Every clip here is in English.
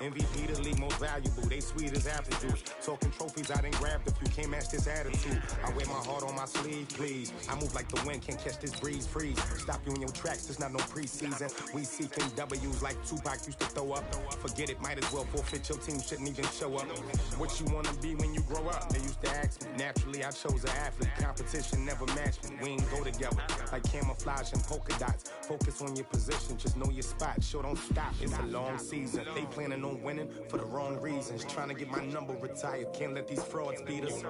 MVP the league most valuable. They sweet as apple juice. Talking trophies, I didn't grab if you can't match this attitude. I wear my heart on my sleeve, please. I move like the wind, can't catch this breeze, freeze. Stop you in your tracks, there's not no preseason. We seeking W's like Tupac used to throw up. Forget it, might as well forfeit. Your team shouldn't even show up. What you wanna be when you grow up? They used to ask me. Naturally, I chose an athlete. Competition never matched me. We ain't go together like camouflage and polka dots. Focus on your position, just know your spot. Sure, don't stop. It's a long season. They planning on winning for the wrong reasons. Trying to get my number retired. Can't let these frauds beat us.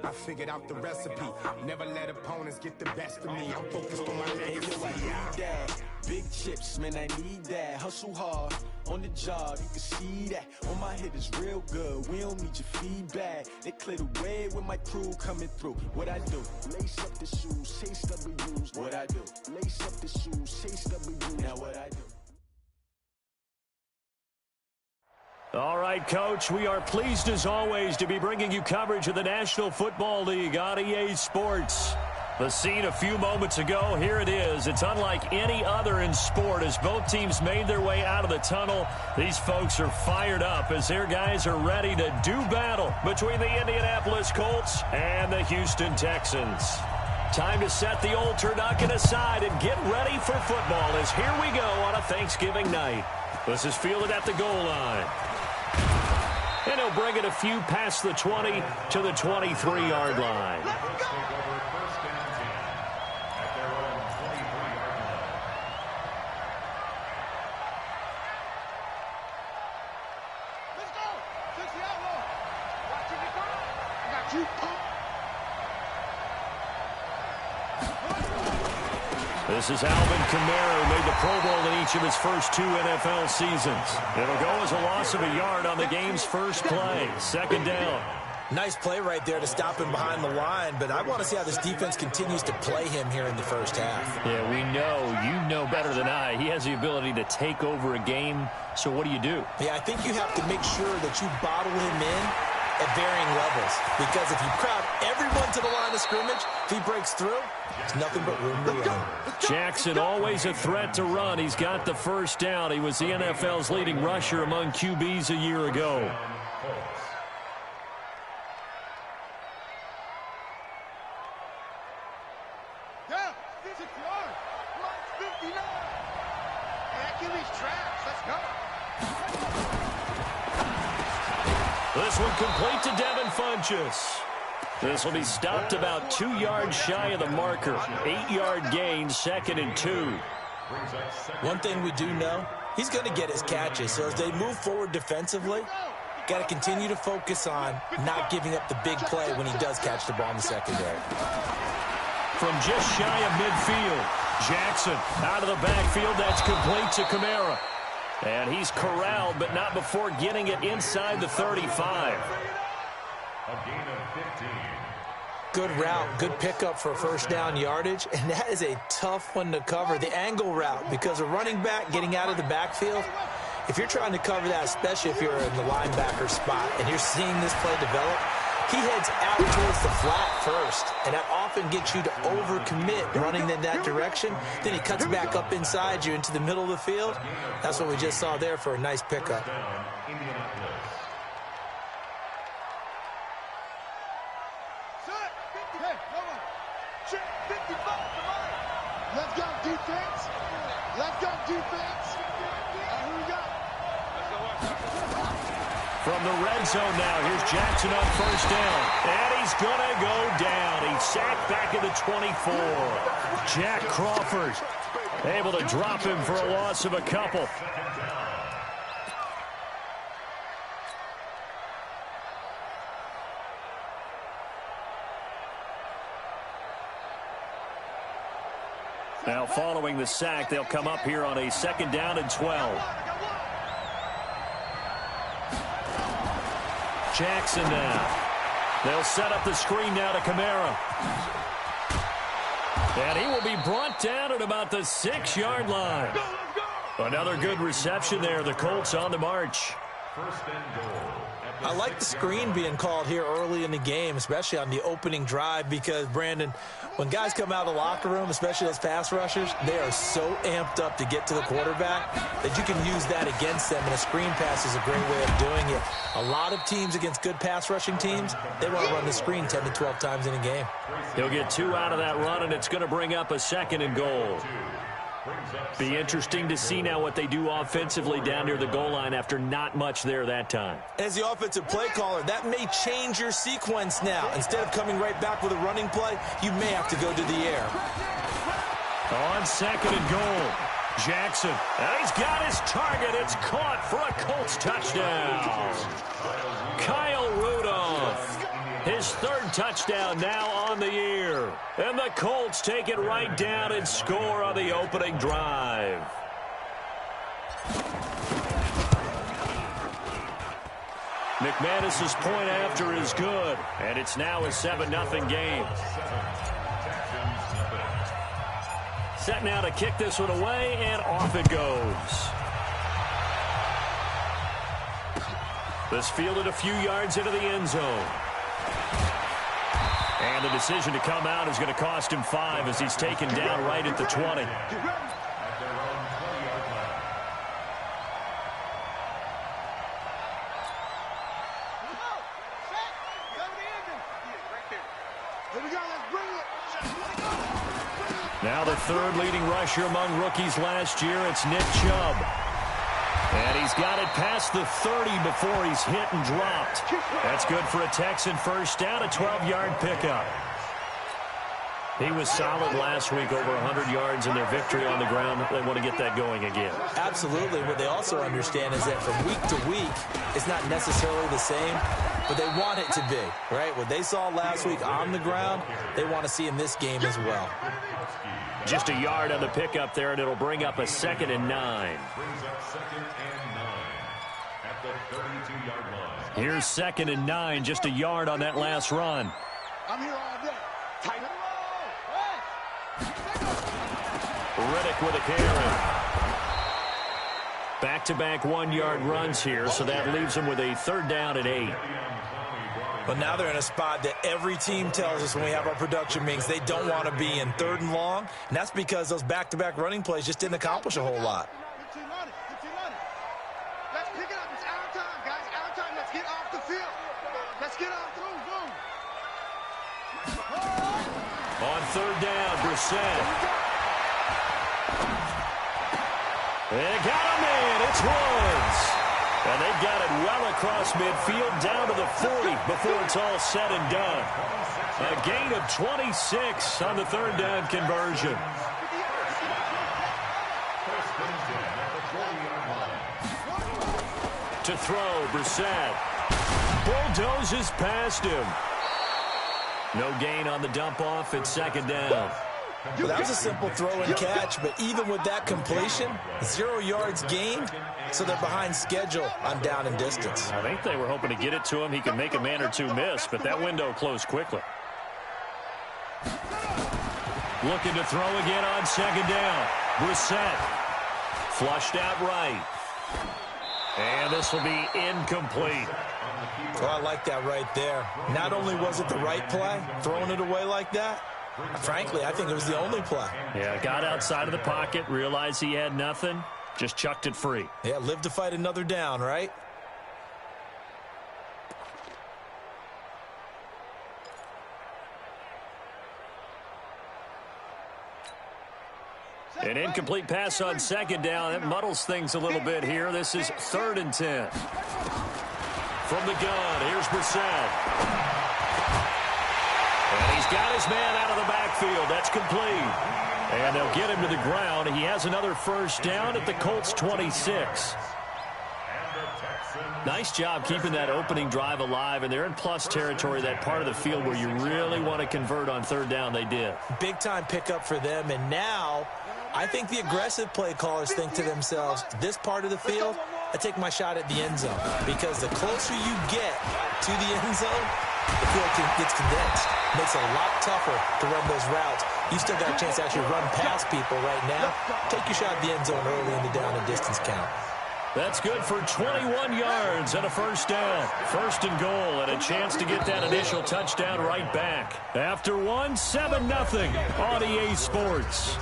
I figured out the recipe. Never let opponents get the best of me. I'm focused on my legacy. I need that. Big chips, man, I need that. Hustle hard on the job, you can see that. On my head is real good. We don't need your feedback. They clear the way with my crew coming through. What I do? Lace up the shoes, chase W's. What I do? Lace up the shoes, chase W's. Now what I do? All right, Coach, we are pleased as always to be bringing you coverage of the National Football League on EA Sports. The scene a few moments ago, here it is. It's unlike any other in sport as both teams made their way out of the tunnel. These folks are fired up as their guys are ready to do battle between the Indianapolis Colts and the Houston Texans. Time to set the old turducken aside and get ready for football as here we go on a Thanksgiving night. This is fielded at the goal line. And he'll bring it a few past the 20 to the 23-yard line. This is Alvin Kamara, who made the Pro Bowl in each of his first 2 NFL seasons. It'll go as a loss of a yard on the game's first play. Second down. Nice play right there to stop him behind the line, but I want to see how this defense continues to play him here in the first half. Yeah, we know. You know better than I. He has the ability to take over a game, so what do you do? Yeah, I think you have to make sure that you bottle him in at varying levels, because if you crowd everyone to the line of scrimmage, if he breaks through, there's nothing but room to run. Jackson always a threat to run. He's got the first down. He was the NFL's leading rusher among QBs a year ago. This one complete to Devin Funchess. This will be stopped about 2 yards shy of the marker. 8-yard gain, 2nd and 2. One thing we do know, he's going to get his catches. So as they move forward defensively, got to continue to focus on not giving up the big play when he does catch the ball in the secondary. From just shy of midfield, Jackson out of the backfield. That's complete to Kamara. And he's corralled, but not before getting it inside the 35. A gain of 15. Good route, good pickup for first down yardage, and that is a tough one to cover, the angle route, because a running back getting out of the backfield, if you're trying to cover that, especially if you're in the linebacker spot and you're seeing this play develop, he heads out towards the flat first, and that often gets you to overcommit running in that direction. Then he cuts back up inside you into the middle of the field. That's what we just saw there for a nice pickup. Let's go, defense. Let's go, defense. Who we got? From the red zone now, here's Jackson on first down. And he's going to go down. He's sacked back at the 24. Jack Crawford able to drop him for a loss of a couple. Now following the sack, they'll come up here on a 2nd down and 12. Jackson now. They'll set up the screen now to Kamara. And he will be brought down at about the 6-yard line. Another good reception there. The Colts on the march. First and goal. I like the screen being called here early in the game, especially on the opening drive, because, Brandon, when guys come out of the locker room, especially those pass rushers, they are so amped up to get to the quarterback that you can use that against them, and a screen pass is a great way of doing it. A lot of teams against good pass rushing teams, they want to run the screen 10 to 12 times in a game. He'll get 2 out of that run, and it's going to bring up a 2nd and goal. Be interesting to see now what they do offensively down near the goal line after not much there that time. As the offensive play caller, that may change your sequence now. Instead of coming right back with a running play, you may have to go to the air. On 2nd and goal, Jackson. And he's got his target. It's caught for a Colts touchdown. Kyle Rudolph. His 3rd touchdown now on the year. And the Colts take it right down and score on the opening drive. McManus's point after is good. And it's now a 7-0 game. Set now to kick this one away, and off it goes. This fielded a few yards into the end zone. And the decision to come out is going to cost him 5 as he's taken down right at the 20. Now the 3rd leading rusher among rookies last year, it's Nick Chubb. And he's got it past the 30 before he's hit and dropped. That's good for a Texan first down, a 12-yard pickup. He was solid last week, over 100 yards in their victory on the ground. They want to get that going again. Absolutely. What they also understand is that from week to week, it's not necessarily the same, but they want it to be, right? What they saw last week on the ground, they want to see in this game as well. Just a yard on the pickup there, and it'll bring up a 2nd and 9. Here's 2nd and 9, just a yard on that last run. I'm here all day. Tight up. Riddick with a carry. Back-to-back 1-yard runs here, so that leaves them with a 3rd down and 8. But now they're in a spot that every team tells us when we have our production meetings they don't want to be in, 3rd and long. And that's because those back-to-back running plays just didn't accomplish a whole lot. Let's pick it up. It's our time, guys. Our time. Let's get off the field. Let's get off. Boom, boom. On 3rd down, Brissett. They got him in. It's Woods. And they've got it well across midfield down to the 40 before it's all said and done. A gain of 26 on the 3rd down conversion. To throw, Brissett. Bulldozes past him. No gain on the dump off. It's 2nd down. Well, that was a simple throw and catch, but even with that completion, 0 yards gained, so they're behind schedule on down and distance. I think they were hoping to get it to him. He could make a man or two miss, but that window closed quickly. Looking to throw again on 2nd down. Brissett flushed out right. And this will be incomplete. Oh, I like that right there. Not only was it the right play, throwing it away like that, frankly, I think it was the only play. Yeah, got outside of the pocket, realized he had nothing, just chucked it free. Yeah, live to fight another down, right? An incomplete pass on 2nd down. That muddles things a little bit here. This is 3rd and 10. From the gun, here's Brissett. And he's got his man out of the backfield. That's complete. And they'll get him to the ground. He has another first down at the Colts 26. Nice job keeping that opening drive alive, and they're in plus territory, that part of the field where you really want to convert on 3rd down. They did. Big-time pickup for them, and now I think the aggressive play callers think to themselves, this part of the field, I take my shot at the end zone, because the closer you get to the end zone, the field gets condensed. Makes it a lot tougher to run those routes. You still got a chance to actually run past people right now. Take your shot at the end zone early in the down and distance count. That's good for 21 yards and a first down. First and goal and a chance to get that initial touchdown right back. After one, 7-0 on EA Sports.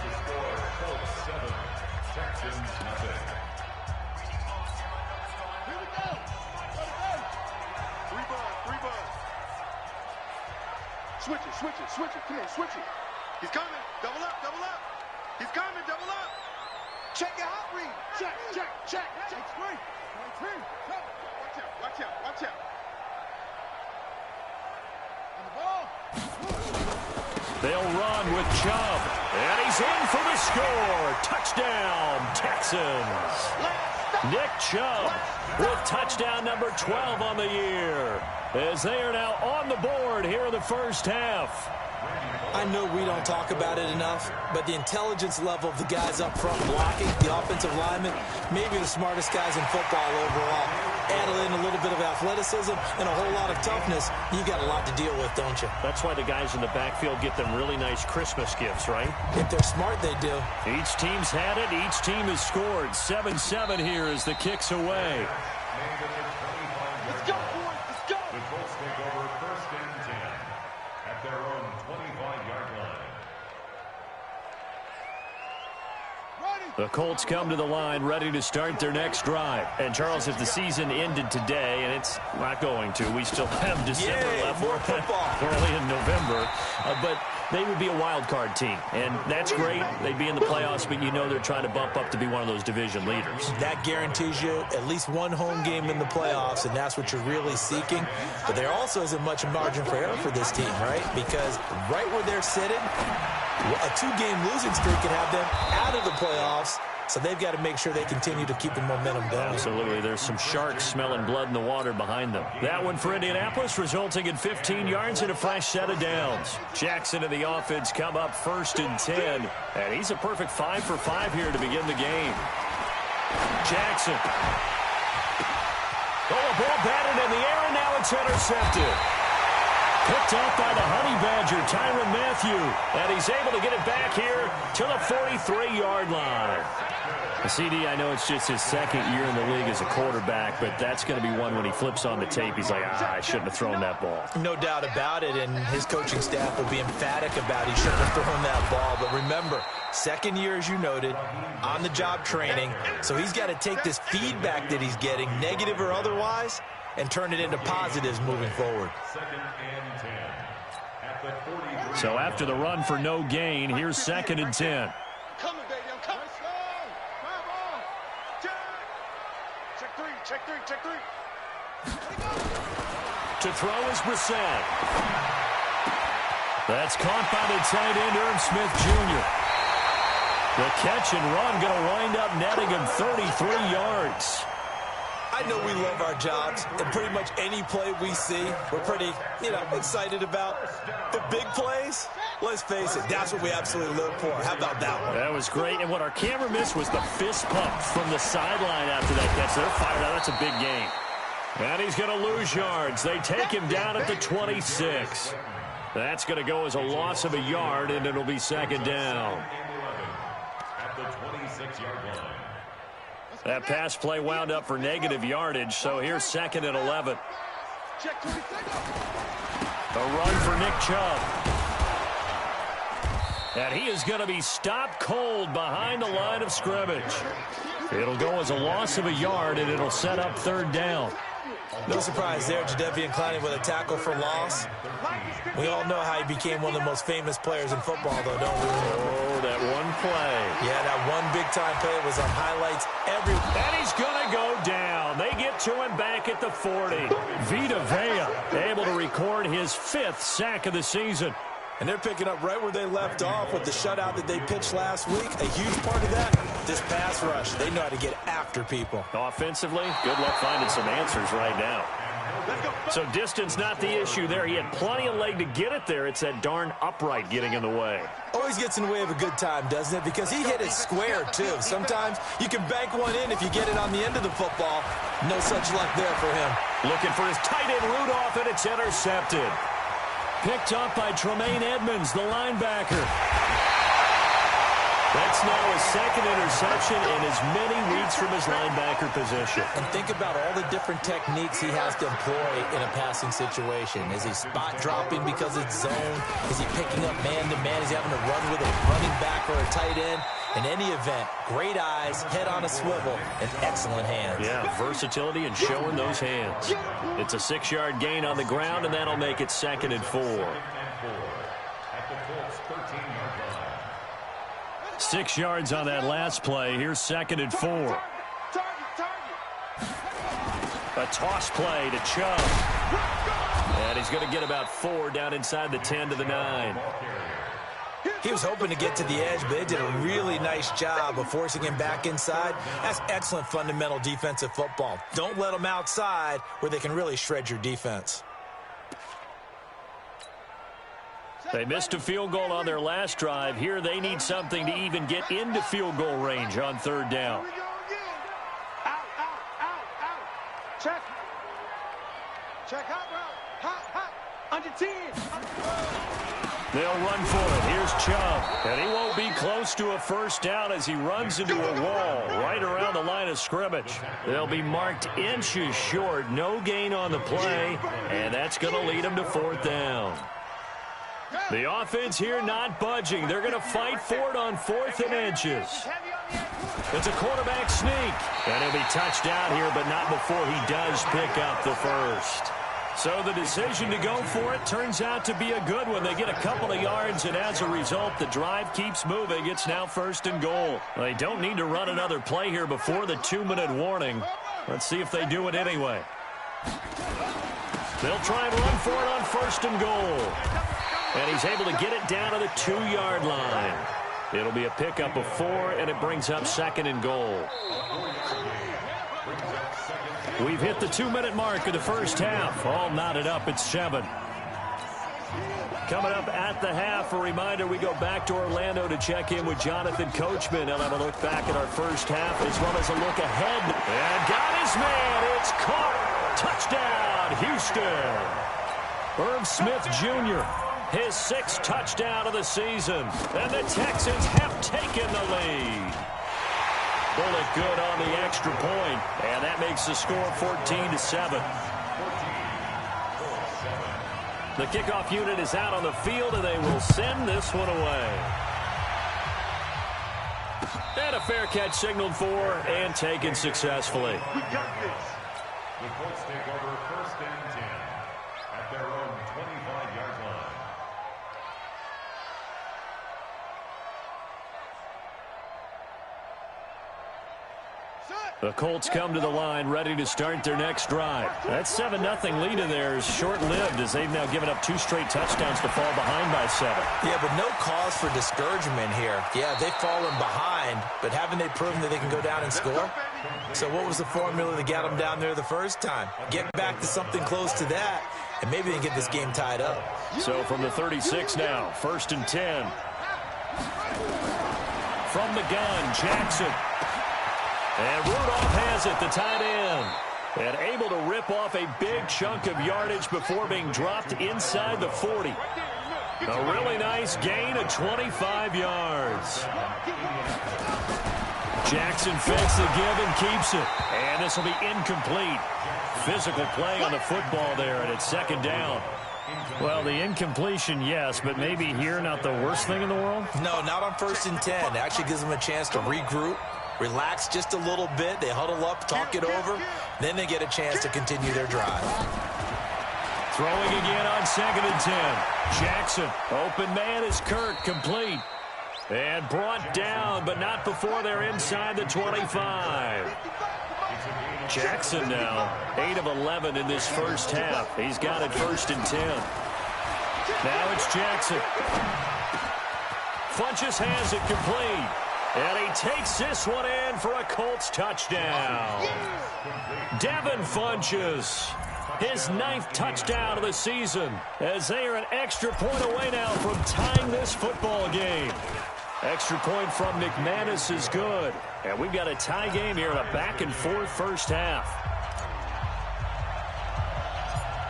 Switch it. Come on, switch it. He's coming. Double up. He's coming. Double up. Check your hot read. Check. Take three. Watch out. On the ball. They'll run with Chubb. And he's in for the score. Touchdown, Texans. Nick Chubb with touchdown number 12 on the year, as they are now on the board here in the first half. I know we don't talk about it enough, but the intelligence level of the guys up front blocking, the offensive linemen, maybe the smartest guys in football overall. Add in a little bit of athleticism and a whole lot of toughness, you got a lot to deal with, don't you? That's why the guys in the backfield get them really nice Christmas gifts, right? If they're smart, they do. Each team's had it. Each team has scored. 7-7 here as the kick's away. Let's go, boys. Let's go. The Colts take over first and 10 at their own 25-yard line. The Colts come to the line ready to start their next drive. And, Charles, if the season ended today, and it's not going to, we still have December left. More football. We're only in November. But they would be a wild card team. And that's great. They'd be in the playoffs, but you know they're trying to bump up to be one of those division leaders. That guarantees you at least one home game in the playoffs, and that's what you're really seeking. But there also isn't much margin for error for this team, right? Because right where they're sitting, a two-game losing streak can have them out of the playoffs, so they've got to make sure they continue to keep the momentum going. Absolutely. There's some sharks smelling blood in the water behind them. That one for Indianapolis, resulting in 15 yards and a fresh set of downs. Jackson and the offense come up first and 10, and he's a perfect 5 for 5 here to begin the game. Jackson. Oh, a ball batted in the air, and now it's intercepted. Picked up by the Honey Badger, Tyrann Mathieu. And he's able to get it back here to the 43-yard line. The CD, I know it's just his second year in the league as a quarterback, but that's going to be one when he flips on the tape. He's like, I shouldn't have thrown that ball. No doubt about it, and his coaching staff will be emphatic about he shouldn't have thrown that ball. But remember, second year, as you noted, on-the-job training. So he's got to take this feedback that he's getting, negative or otherwise, and turn it into positives moving forward. So after the run for no gain, here's 2nd and 10. Coming, baby, I'm coming. Check three. To throw is Brissett. That's caught by the tight end, Irv Smith Jr. The catch and run going to wind up netting him 33 yards. I know we love our jobs, and pretty much any play we see, we're pretty, excited about. But big plays, let's face it, that's what we absolutely live for. How about that one? That was great, and what our camera missed was the fist pump from the sideline after that catch. They're fired out. That's a big game. And he's going to lose yards. They take him down at the 26. That's going to go as a loss of a yard, and it'll be 2nd down. At the 26-yard line. That pass play wound up for negative yardage, so here's 2nd and 11. A run for Nick Chubb. And he is going to be stopped cold behind the line of scrimmage. It'll go as a loss of a yard, and it'll set up 3rd down. No surprise there, Jadeveon Clowney with a tackle for loss. We all know how he became one of the most famous players in football, though, don't we? Oh, that one play. Yeah, that one big-time play was on highlights everywhere. And he's going to go down. They get to him back at the 40. Vita Vea able to record his 5th sack of the season. And they're picking up right where they left off with the shutout that they pitched last week. A huge part of that, this pass rush. They know how to get after people. Offensively, good luck finding some answers right now. So distance not the issue there. He had plenty of leg to get it there. It's that darn upright getting in the way. Always gets in the way of a good time, doesn't it? Because he hit it square, too. Sometimes you can bank one in if you get it on the end of the football. No such luck there for him. Looking for his tight end Rudolph, and it's intercepted. Picked up by Tremaine Edmonds, the linebacker. That's now his second interception and as many reads from his linebacker position. And think about all the different techniques he has to employ in a passing situation. Is he spot dropping because it's zone? Is he picking up man-to-man? Is he having to run with a running back or a tight end? In any event, great eyes, head on a swivel, and excellent hands. Yeah, versatility and showing those hands. It's a 6-yard gain on the ground, and that'll make it 2nd and 4. 6 yards on that last play. Here's 2nd and 4. A toss play to Chubb. And he's going to get about 4 down inside the 10 to the 9. He was hoping to get to the edge, but they did a really nice job of forcing him back inside. That's excellent fundamental defensive football. Don't let them outside where they can really shred your defense. They missed a field goal on their last drive. Here they need something to even get into field goal range on 3rd down. Check. Check hot route. Hot. Under 10. They'll run for it. Here's Chubb. And he won't be close to a 1st down as he runs into a wall right around the line of scrimmage. They'll be marked inches short. No gain on the play. And that's going to lead them to 4th down. The offense here not budging. They're going to fight for it on 4th and inches. It's a quarterback sneak. And he'll be touched down here, but not before he does pick up the 1st. So the decision to go for it turns out to be a good one. They get a couple of yards, and as a result, the drive keeps moving. It's now 1st and goal. They don't need to run another play here before the 2-minute warning. Let's see if they do it anyway. They'll try and run for it on 1st and goal. And he's able to get it down to the 2-yard line. It'll be a pickup of 4, and it brings up 2nd and goal. We've hit the 2-minute mark of the 1st half. All knotted up at 7. Coming up at the half, a reminder, we go back to Orlando to check in with Jonathan Coachman. He'll have a look back at our 1st half as well as a look ahead. And got his man. It's caught. Touchdown, Houston. Irv Smith Jr., his 6th touchdown of the season. And the Texans have taken the lead. Bullet good on the extra point, and that makes the score 14-7. The kickoff unit is out on the field, and they will send this one away. And a fair catch signaled for and taken successfully. We got this. The Colts take over 1st and 10 at their own 25-yard line. The Colts come to the line ready to start their next drive. That 7-0 lead in there is short-lived as they've now given up 2 straight touchdowns to fall behind by 7. Yeah, but no cause for discouragement here. Yeah, they've fallen behind, but haven't they proven that they can go down and score? So what was the formula to get them down there the 1st time? Get back to something close to that, and maybe they can get this game tied up. So from the 36 now, 1st and 10. From the gun, Jackson. And Rudolph has it, the tight end. And able to rip off a big chunk of yardage before being dropped inside the 40. A really nice gain of 25 yards. Jackson fakes the give and keeps it. And this will be incomplete. Physical play on the football there, and it's 2nd down. Well, the incompletion, yes, but maybe here not the worst thing in the world? No, not on 1st and 10. It actually gives them a chance to regroup, relax just a little bit. They huddle up, talk it over. Then they get a chance to continue their drive. Throwing again on 2nd and 10. Jackson, open man is Kirk, complete. And brought down, but not before they're inside the 25. Jackson now, 8 of 11 in this 1st half. He's got it 1st and 10. Now it's Jackson. Funchess has it complete. And he takes this one in for a Colts touchdown. Devin Funchess, his 9th touchdown of the season, as they are an extra point away now from tying this football game. Extra point from McManus is good. And we've got a tie game here in a back-and-forth 1st half.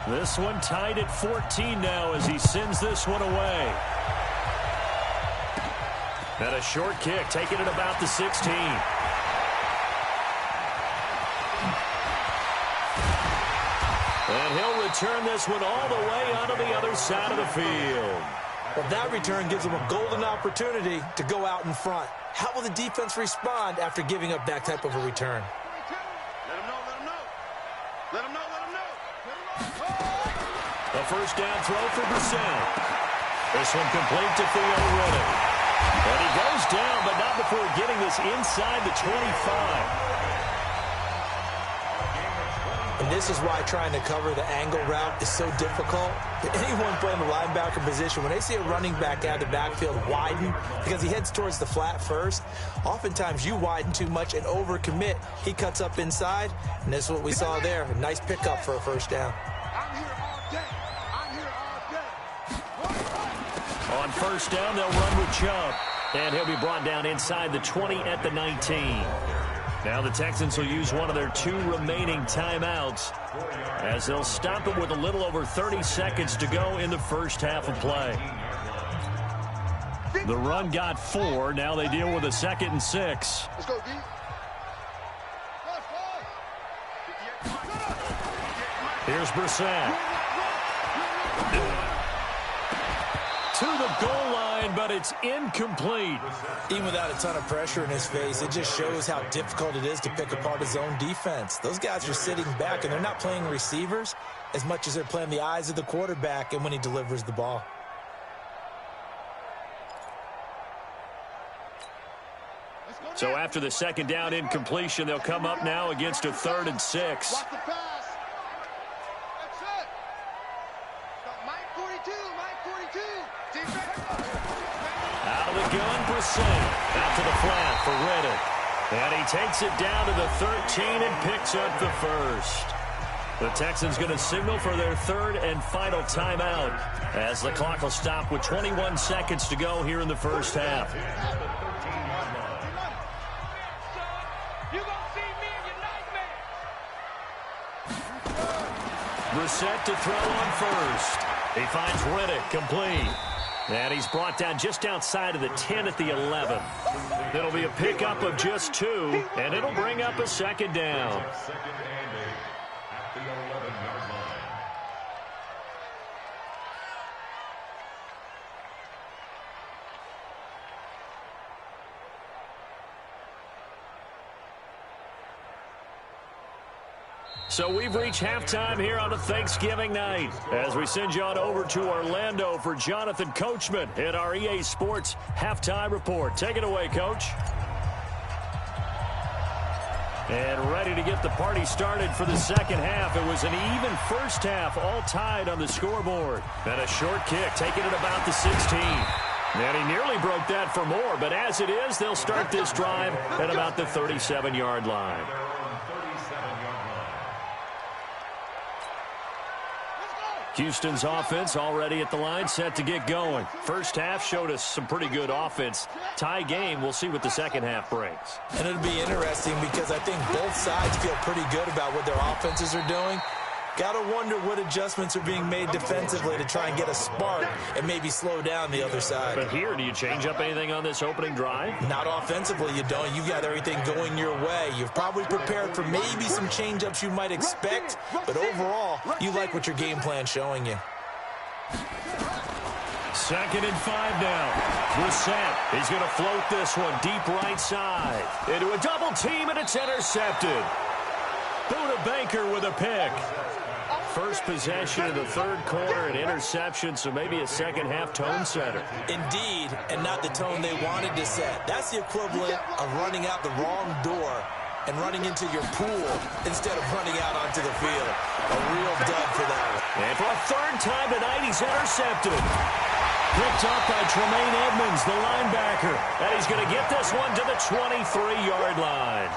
This one tied at 14 now as he sends this one away. And a short kick, taking it about the 16. And he'll return this one all the way onto the other side of the field. Well, that return gives them a golden opportunity to go out in front. How will the defense respond after giving up that type of a return? Let him know, let him know. Let him know, let him know. A first down throw for Brissett. This one complete to Theo Riddick. And he goes down, but not before getting this inside the 25. And this is why trying to cover the angle route is so difficult. Anyone playing the linebacker position, when they see a running back out of the backfield widen because he heads towards the flat first, oftentimes you widen too much and overcommit. He cuts up inside, and this is what we saw there. A nice pickup for a first down. I'm here all day. I'm here all day. On first down, they'll run with Chubb. And he'll be brought down inside the 20 at the 19. Now the Texans will use one of their 2 remaining timeouts as they'll stop it with a little over 30 seconds to go in the first half of play. The run got 4. Now they deal with a 2nd and 6. Let's go, D. Here's Brissett. To the goal line, but it's incomplete. Even without a ton of pressure in his face, it just shows how difficult it is to pick apart his own defense. Those guys are sitting back, and they're not playing receivers as much as they're playing the eyes of the quarterback and when he delivers the ball. So after the 2nd down incompletion, they'll come up now against a 3rd and 6. Watch the pass. That's it. Mike 42, Mike 42. Out of the gun, Brissett. Out to the flat for Riddick. And he takes it down to the 13 and picks up the first. The Texans going to signal for their 3rd and final timeout as the clock will stop with 21 seconds to go here in the first half. You gonna see me in your nightmare. Brissett to throw on first. He finds Riddick complete. And he's brought down just outside of the 10 at the 11. It'll be a pickup of just 2, and it'll bring up a 2nd down. Second and 8 at the 11-yard line. So we've reached halftime here on a Thanksgiving night as we send you on over to Orlando for Jonathan Coachman in our EA Sports Halftime Report. Take it away, Coach. And ready to get the party started for the second half. It was an even first half, all tied on the scoreboard. And a short kick, taking it about the 16. And he nearly broke that for more, but as it is, they'll start this drive at about the 37-yard line. Houston's offense already at the line, set to get going. First half showed us some pretty good offense. Tie game, we'll see what the second half brings. And it'll be interesting because I think both sides feel pretty good about what their offenses are doing. Got to wonder what adjustments are being made defensively to try and get a spark and maybe slow down the other side. But here, do you change up anything on this opening drive? Not offensively, you don't. You've got everything going your way. You've probably prepared for maybe some change-ups you might expect, but overall, you like what your game plan's showing you. 2nd and 5 now. Brissett, he's going to float this one deep right side. Into a double team, and it's intercepted. Buda Baker with a pick. First possession of the third quarter, an interception, so maybe a second half tone setter. Indeed, and not the tone they wanted to set. That's the equivalent of running out the wrong door and running into your pool instead of running out onto the field. A real dud for that one. And for a 3rd time tonight, he's intercepted. Picked up by Tremaine Edmonds, the linebacker. And he's going to get this one to the 23-yard line.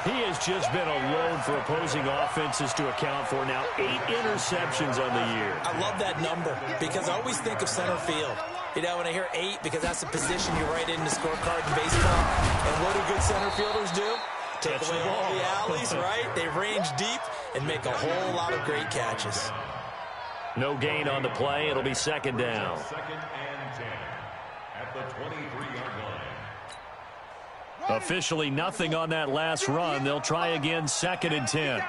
He has just been a load for opposing offenses to account for. Now 8 interceptions on the year. I love that number because I always think of center field. You know, when I hear 8, because that's the position you write in the scorecard in baseball. And what do good center fielders do? Take away all the alleys, right? They range deep and make a whole lot of great catches. No gain on the play. It'll be 2nd down. 2nd and 10 at the 23-yard line. Officially nothing on that last run. They'll try again, 2nd and 10.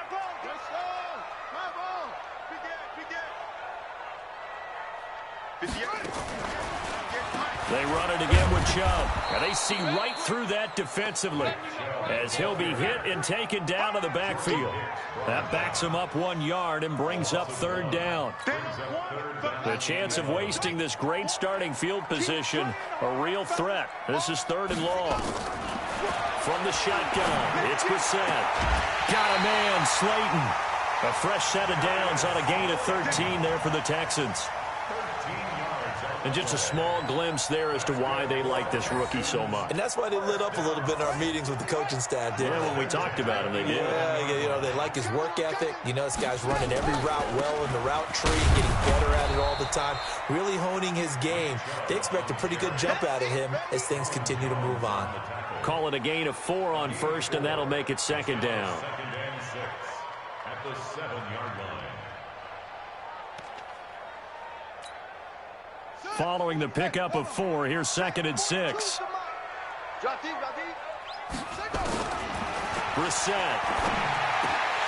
They run it again with Chubb. And they see right through that defensively as he'll be hit and taken down to the backfield. That backs him up 1 yard and brings up 3rd down. The chance of wasting this great starting field position, a real threat. This is 3rd and long. From the shotgun, it's Brissett. Got a man, Slayton. A fresh set of downs on a gain of 13 there for the Texans. And just a small glimpse there as to why they like this rookie so much. And that's why they lit up a little bit in our meetings with the coaching staff, didn't they? When we talked about him, they did. Yeah, they like his work ethic. You know, this guy's running every route well in the route tree, getting better at it all the time, really honing his game. They expect a pretty good jump out of him as things continue to move on. Call it a gain of 4 on 1st, and that'll make it 2nd down. 2nd and 6 at the 7-yard line. Following the pickup of 4, here's 2nd and 6. Brissett.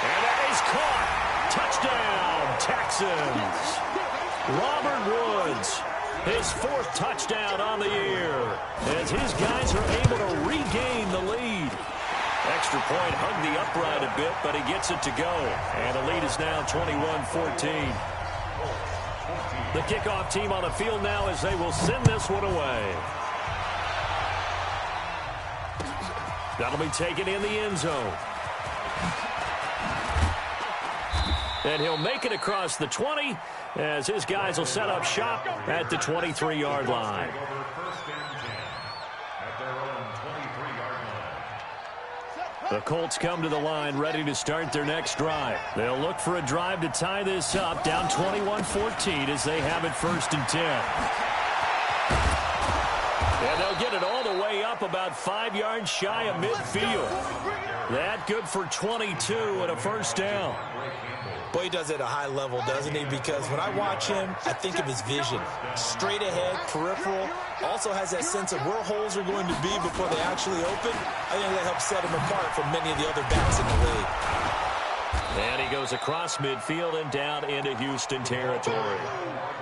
And that is caught. Touchdown, Texans. Robert Woods, his 4th touchdown on the year, as his guys are able to regain the lead. Extra point hugged the upright a bit, but he gets it to go. And the lead is now 21-14. The kickoff team on the field now as they will send this one away. That'll be taken in the end zone. And he'll make it across the 20 as his guys will set up shop at the 23-yard line. The Colts come to the line ready to start their next drive. They'll look for a drive to tie this up, down 21-14 as they have it 1st and 10. And they'll get it all the way up about 5 yards shy of midfield. That good for 22 and a 1st down. Boy, he does it at a high level, doesn't he? Because when I watch him, I think of his vision. Straight ahead, peripheral. Also has that sense of where holes are going to be before they actually open. I think that helps set him apart from many of the other backs in the league. And he goes across midfield and down into Houston territory.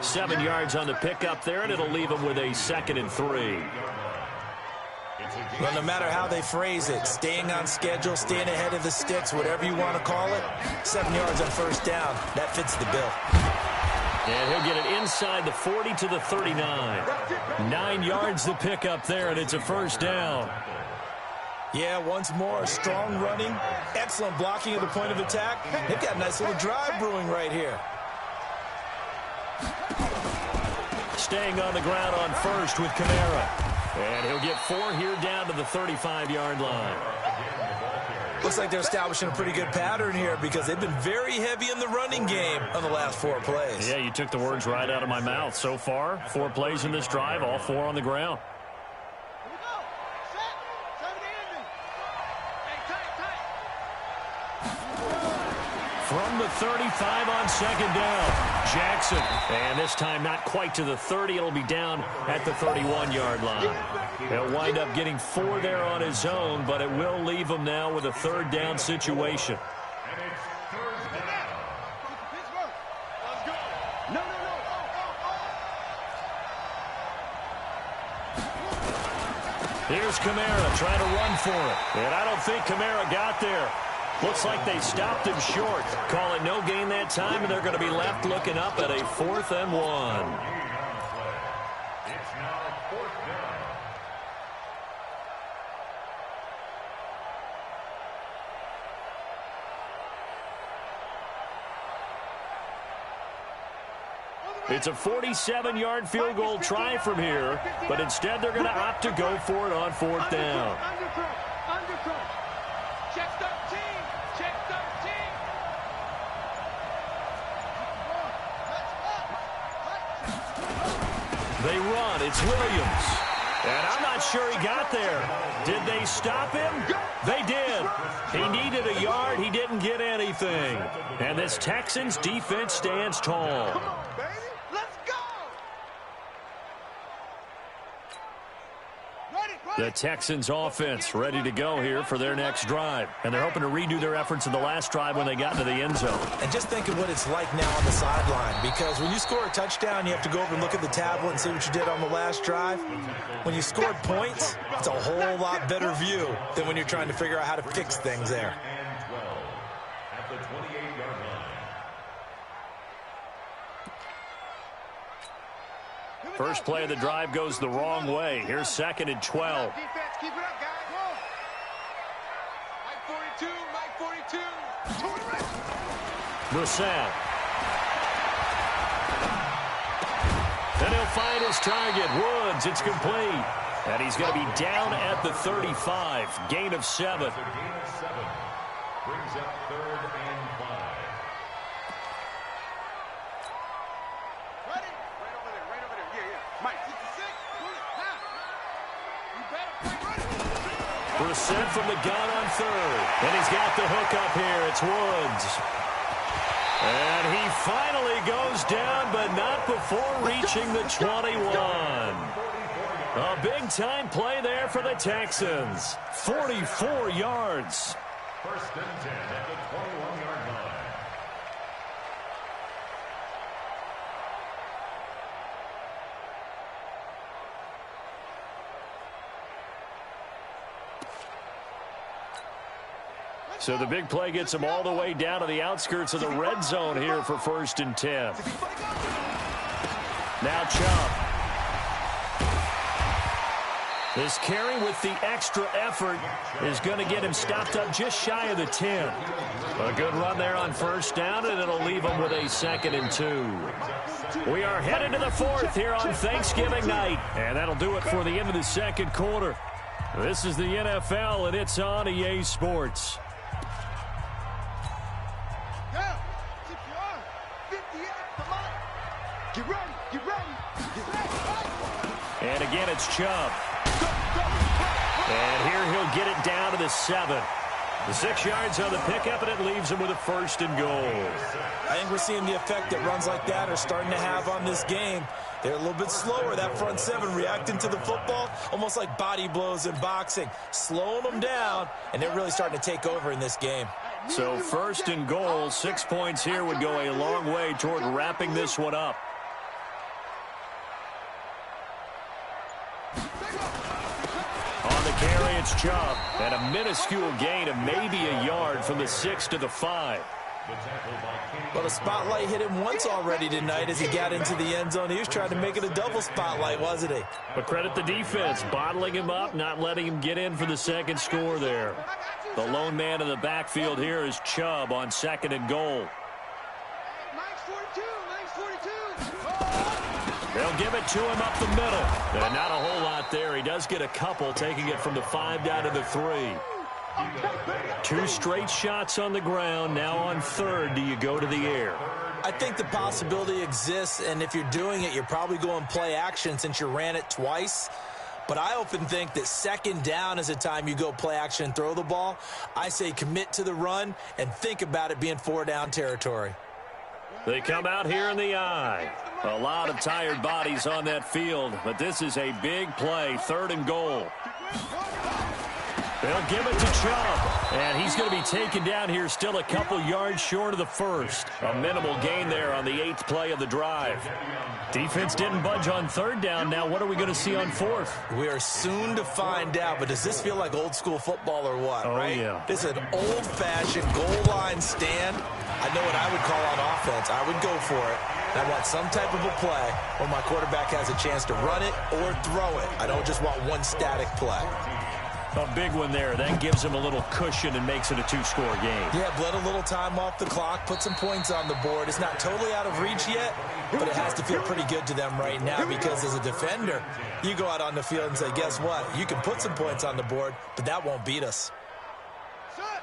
7 yards on the pickup there, and it'll leave him with a 2nd and 3. Well, no matter how they phrase it, staying on schedule, staying ahead of the sticks, whatever you want to call it, 7 yards on 1st down, that fits the bill. And he'll get it inside the 40 to the 39. 9 yards the pickup there, and it's a 1st down. Yeah, once more, strong running, excellent blocking at the point of attack. They've got a nice little drive brewing right here. Staying on the ground on 1st with Kamara. And he'll get 4 here down to the 35-yard line. Looks like they're establishing a pretty good pattern here because they've been very heavy in the running game on the last 4 plays. Yeah, you took the words right out of my mouth. So far, 4 plays in this drive, all 4 on the ground. From the 35 on 2nd down, Jackson. And this time not quite to the 30. It'll be down at the 31-yard line. He'll wind up getting 4 there on his own, but it will leave him now with a 3rd down situation. Here's Kamara trying to run for it. And I don't think Kamara got there. Looks like they stopped him short. Call it no gain that time, and they're going to be left looking up at a 4th and 1. It's now 4th down. It's a 47-yard field goal try from here, but instead they're going to opt to go for it on 4th down. Check 13. Check 13. They run. It's Williams. And I'm not sure he got there. Did they stop him? They did. He needed a yard. He didn't get anything. And this Texans defense stands tall. Come on, baby. Let's go. The Texans offense ready to go here for their next drive. And they're hoping to redo their efforts in the last drive when they got into the end zone. And just think of what it's like now on the sideline, because when you score a touchdown, you have to go over and look at the tablet and see what you did on the last drive. When you scored points, it's a whole lot better view than when you're trying to figure out how to fix things there. And 12 at the 28-yard line. First play of the drive goes the wrong way. Here's 2nd and 12. Defense, keep it up, guys. Mike 42, Mike 42. Brissett. And he'll find his target. Woods, it's complete. And he's going to be down at the 35. Gain of 7. It's a gain of 7. Brings up 3rd and 5. Ready? Right over there, right over there. Yeah. Mike, 66. Pull it. Now. You better play ready. Brissett from the gun on 3rd. And he's got the hook up here. It's Woods. And he finally goes down, but not before reaching the 21. A big-time play there for the Texans. 44 yards. 1st and 10 at the 21-yard line. So the big play gets him all the way down to the outskirts of the red zone here for 1st and 10. Now Chubb. This carry with the extra effort is going to get him stopped up just shy of the 10. A good run there on 1st down, and it'll leave him with a 2nd and 2. We are headed to the 4th here on Thanksgiving night, and that'll do it for the end of the 2nd quarter. This is the NFL, and it's on EA Sports. Get ready, get ready, get ready. And again, it's Chubb. And here he'll get it down to the 7. The 6 yards on the pickup, and it leaves him with a 1st and goal. I think we're seeing the effect that runs like that are starting to have on this game. They're a little bit slower, that front 7, reacting to the football, almost like body blows in boxing, slowing them down, and they're really starting to take over in this game. So 1st and goal, 6 points here would go a long way toward wrapping this one up. On the carry, it's Chubb, and a minuscule gain of maybe a yard from the 6 to the 5. Well, the spotlight hit him once already tonight as he got into the end zone. He was trying to make it a double spotlight, wasn't he? But credit the defense, bottling him up, not letting him get in for the 2nd score there. The lone man in the backfield here is Chubb on 2nd and goal. Mike's 42, Mike's 42. They'll give it to him up the middle. And not a whole lot there. He does get a couple, taking it from the 5 down to the 3. 2 straight shots on the ground. Now on 3rd, do you go to the air? I think the possibility exists, and if you're doing it, you're probably going play action since you ran it twice. But I often think that 2nd down is a time you go play action and throw the ball. I say commit to the run and think about it being 4 down territory. They come out here in the eye. A lot of tired bodies on that field, but this is a big play, 3rd and goal. They'll give it to Chubb, and he's going to be taken down here still a couple yards short of the 1st. A minimal gain there on the 8th play of the drive. Defense didn't budge on 3rd down. Now what are we going to see on 4th? We are soon to find out, but does this feel like old school football or what? Oh, right? Yeah. This is an old-fashioned goal line stand. I know what I would call on offense. I would go for it. And I want some type of a play where my quarterback has a chance to run it or throw it. I don't just want one static play. A big one there. That gives him a little cushion and makes it a 2-score game. Yeah, bled a little time off the clock, put some points on the board. It's not totally out of reach yet, but it has to feel pretty good to them right now because as a defender, you go out on the field and say, guess what? You can put some points on the board, but that won't beat us.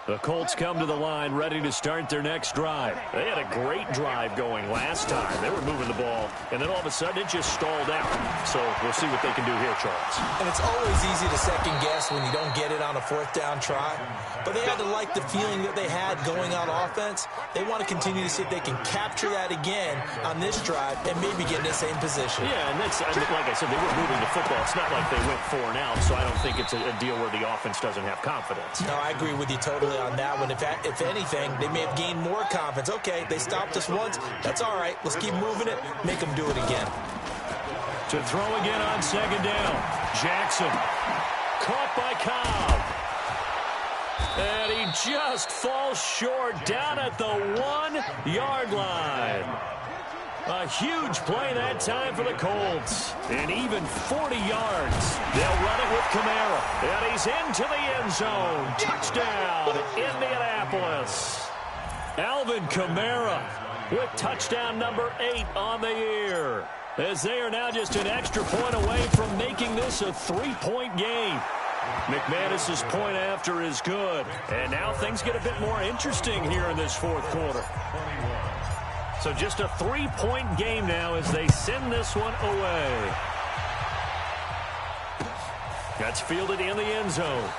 The Colts come to the line ready to start their next drive. They had a great drive going last time. They were moving the ball, and then all of a sudden it just stalled out. So we'll see what they can do here, Charles. And it's always easy to second guess when you don't get it on a fourth down try. But they had to like the feeling that they had going on offense. They want to continue to see if they can capture that again on this drive and maybe get in the same position. Yeah, and that's, like I said, they were moving the football. It's not like they went 4 and out, so I don't think it's a deal where the offense doesn't have confidence. No, I agree with you totally on that one. If anything, they may have gained more confidence. Okay, they stopped us once. That's all right. Let's keep moving it. Make them do it again. To throw again on second down. Jackson. Caught by Cobb. And he just falls short down at the 1-yard line. A huge play that time for the Colts. And even 40 yards. They'll run it with Kamara. And he's into the end zone. Touchdown, Indianapolis. Alvin Kamara with touchdown number 8 on the year. As they are now just an extra point away from making this a 3-point game. McManus's point after is good. And now things get a bit more interesting here in this fourth quarter. So just a 3-point game now as they send this one away. That's fielded in the end zone.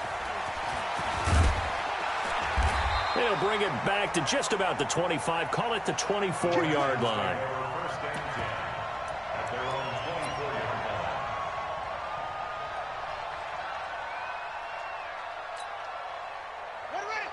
They'll bring it back to just about the 25. Call it the 24-yard line.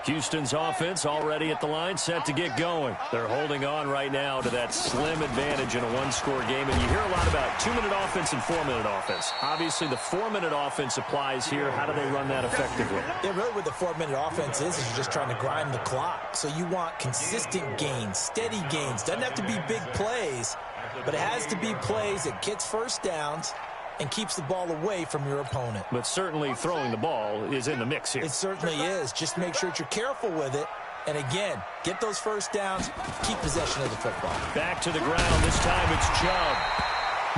Houston's offense already at the line, set to get going. They're holding on right now to that slim advantage in a one-score game. And you hear a lot about 2-minute offense and 4-minute offense. Obviously, the 4-minute offense applies here. How do they run that effectively? Yeah, really what the 4-minute offense is you're just trying to grind the clock. So you want consistent gains, steady gains. Doesn't have to be big plays, but it has to be plays that gets first downs and keeps the ball away from your opponent. But certainly throwing the ball is in the mix here. It certainly is. Just make sure that you're careful with it. And again, get those first downs, keep possession of the football. Back to the ground. This time it's Chubb.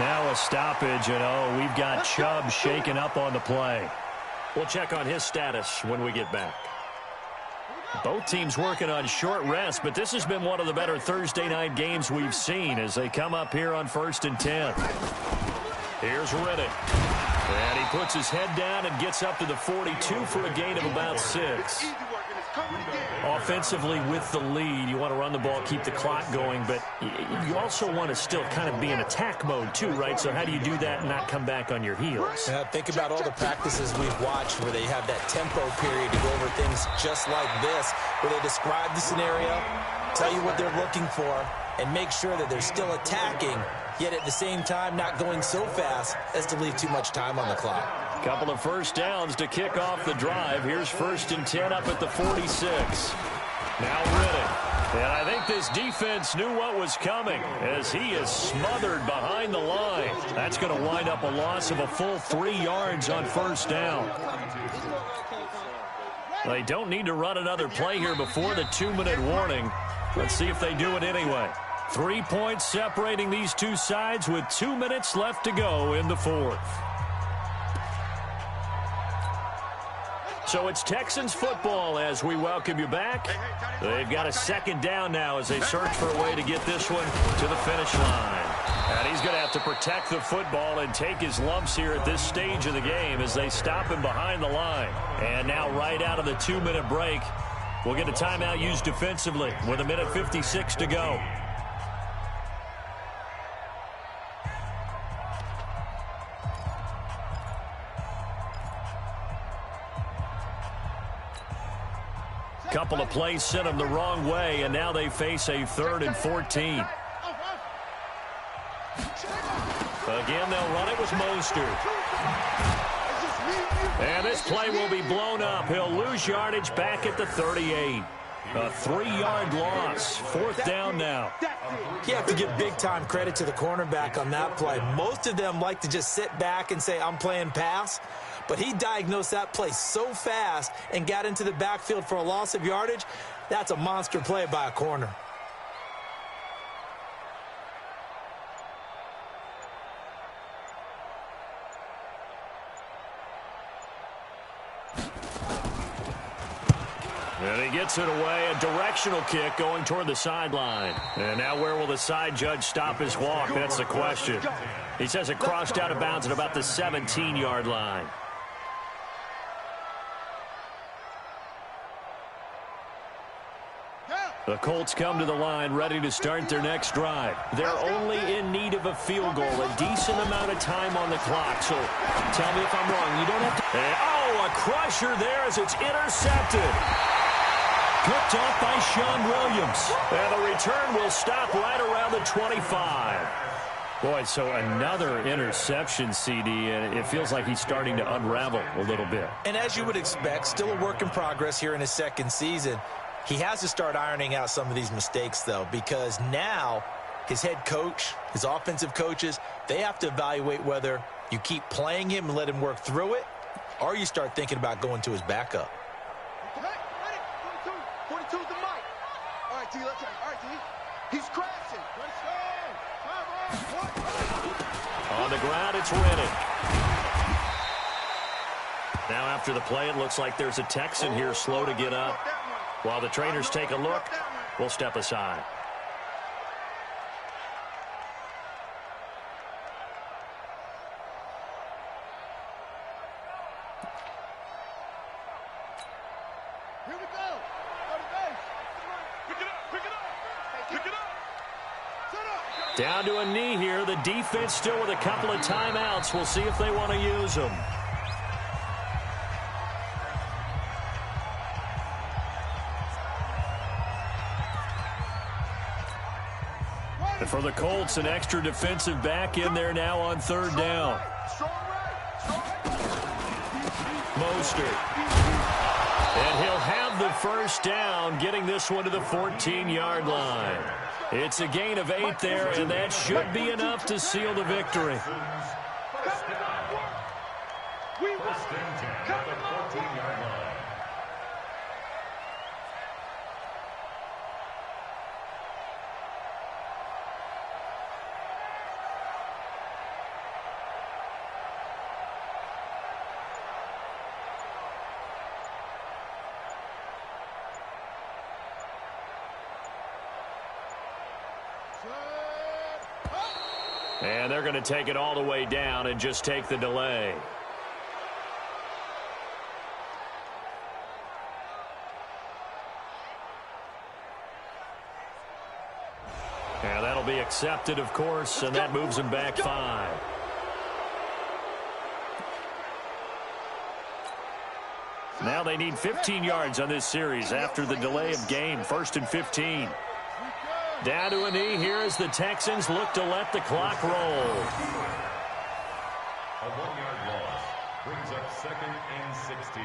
Now a stoppage, and we've got Chubb shaken up on the play. We'll check on his status when we get back. Both teams working on short rest, but this has been one of the better Thursday night games we've seen as they come up here on 1st and 10. Here's Riddick. And he puts his head down and gets up to the 42 for a gain of about 6. Offensively with the lead, you want to run the ball, keep the clock going, but you also want to still kind of be in attack mode too, right? So how do you do that and not come back on your heels? Think about all the practices we've watched where they have that tempo period to go over things just like this, where they describe the scenario, tell you what they're looking for, and make sure that they're still attacking, yet at the same time not going so fast as to leave too much time on the clock. Couple of first downs to kick off the drive. Here's 1st and 10 up at the 46. Now Riddick. And I think this defense knew what was coming as he is smothered behind the line. That's going to wind up a loss of a full 3 yards on first down. They don't need to run another play here before the 2-minute warning. Let's see if they do it anyway. 3 points separating these two sides with 2 minutes left to go in the fourth. So it's Texans football as we welcome you back. They've got a second down now as they search for a way to get this one to the finish line. And he's going to have to protect the football and take his lumps here at this stage of the game as they stop him behind the line. And now right out of the 2-minute break, we'll get a timeout used defensively with 1:56 to go. Couple of plays sent them the wrong way, and now they face a 3rd and 14. Again, they'll run it with Mostert. And this play will be blown up. He'll lose yardage back at the 38. A 3-yard loss. 4th down now. You have to give big-time credit to the cornerback on that play. Most of them like to just sit back and say, I'm playing pass. But he diagnosed that play so fast and got into the backfield for a loss of yardage. That's a monster play by a corner. And he gets it away, a directional kick going toward the sideline. And now where will the side judge stop his walk? That's the question. He says it crossed out of bounds at about the 17-yard line. The Colts come to the line ready to start their next drive. They're only in need of a field goal, a decent amount of time on the clock. So tell me if I'm wrong. You don't have to... Oh, a crusher there as it's intercepted. Picked off by Sean Williams. And the return will stop right around the 25. Boy, so another interception, CD, and it feels like he's starting to unravel a little bit. And as you would expect, still a work in progress here in his second season. He has to start ironing out some of these mistakes, though, because now his head coach, his offensive coaches, they have to evaluate whether you keep playing him and let him work through it, or you start thinking about going to his backup. Hey, 42 is the mic. All right, T, let's check. All right, T. He's crashing. On the ground, it's Rennick. Now after the play, it looks like there's a Texan here slow to get up. While the trainers take a look, we'll step aside. Here we go. Pick it up. Pick it up. Pick it up. Set up. Down to a knee here. The defense still with a couple of timeouts. We'll see if they want to use them. And for the Colts, an extra defensive back in there now on third down. Mostert. And he'll have the first down, getting this one to the 14-yard line. It's a gain of 8 there, and that should be enough to seal the victory. First and 10 at the 14-yard line. And they're going to take it all the way down and just take the delay. And that'll be accepted, of course, and that moves them back 5. Now they need 15 yards on this series after the delay of game. 1st and 15. Down to a knee here as the Texans look to let the clock roll. A 1-yard loss brings up 2nd and 16.